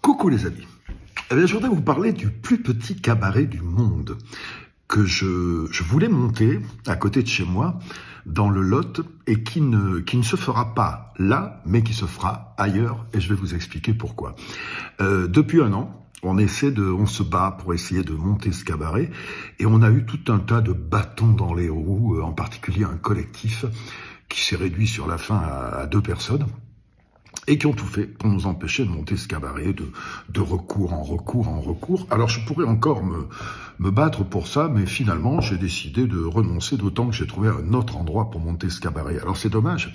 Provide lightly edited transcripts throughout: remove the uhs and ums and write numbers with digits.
Coucou les amis. Eh bien, je voudrais vous parler du plus petit cabaret du monde que je voulais monter à côté de chez moi, dans le Lot, et qui ne se fera pas là, mais qui se fera ailleurs, et je vais vous expliquer pourquoi. Depuis un an, on se bat pour essayer de monter ce cabaret, et on a eu tout un tas de bâtons dans les roues, en particulier un collectif qui s'est réduit sur la fin à 2 personnes, et qui ont tout fait pour nous empêcher de monter ce cabaret, de recours en recours en recours. Alors je pourrais encore me battre pour ça, mais finalement j'ai décidé de renoncer, d'autant que j'ai trouvé un autre endroit pour monter ce cabaret. Alors c'est dommage,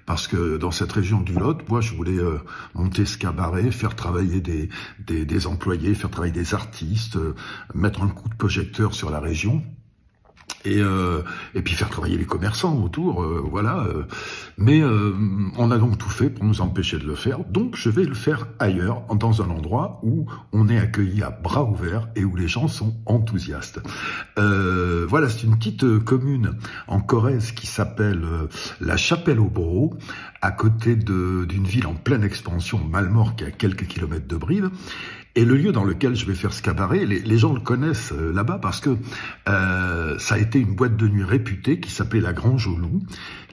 parce que dans cette région du Lot, moi je voulais monter ce cabaret, faire travailler des employés, faire travailler des artistes, mettre un coup de projecteur sur la région. Et puis faire travailler les commerçants autour, voilà. Mais on a donc tout fait pour nous empêcher de le faire. Donc je vais le faire ailleurs, dans un endroit où on est accueilli à bras ouverts et où les gens sont enthousiastes. Voilà, c'est une petite commune en Corrèze qui s'appelle La Chapelle-au-Brau, à côté d'une ville en pleine expansion, Malmort, qui est à quelques kilomètres de Brive. Et le lieu dans lequel je vais faire ce cabaret, les gens le connaissent là-bas parce que ça a été une boîte de nuit réputée qui s'appelait La Grange au Loup,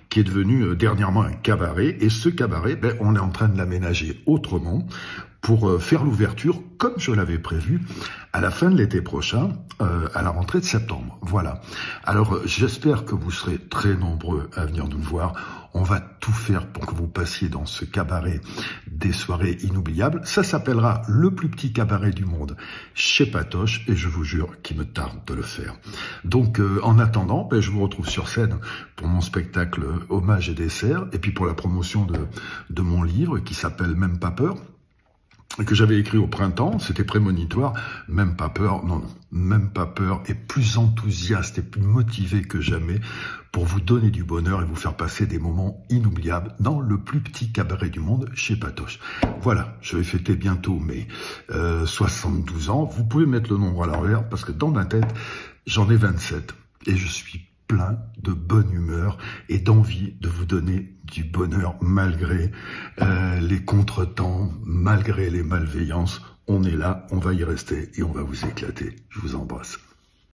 qui est devenue dernièrement un cabaret. Et ce cabaret, on est en train de l'aménager autrement pour faire l'ouverture, comme je l'avais prévu, à la fin de l'été prochain, à la rentrée de septembre. Voilà. Alors, j'espère que vous serez très nombreux à venir nous voir. On va tout faire pour que vous passiez dans ce cabaret des soirées inoubliables. Ça s'appellera le plus petit cabaret du monde chez Patoche, et je vous jure qu'il me tarde de le faire. Donc, en attendant, je vous retrouve sur scène pour mon spectacle Hommage et dessert, et puis pour la promotion de mon livre qui s'appelle Même pas peur, que j'avais écrit au printemps, c'était prémonitoire. Même pas peur, non, Même pas peur est plus enthousiaste et plus motivé que jamais pour vous donner du bonheur et vous faire passer des moments inoubliables dans le plus petit cabaret du monde chez Patoche. Voilà, je vais fêter bientôt mes 72 ans. Vous pouvez mettre le nombre à l'envers parce que dans ma tête, j'en ai 27 et je suis plein de bonne humeur et d'envie de vous donner du bonheur malgré les contretemps, malgré les malveillances. On est là, on va y rester et on va vous éclater. Je vous embrasse.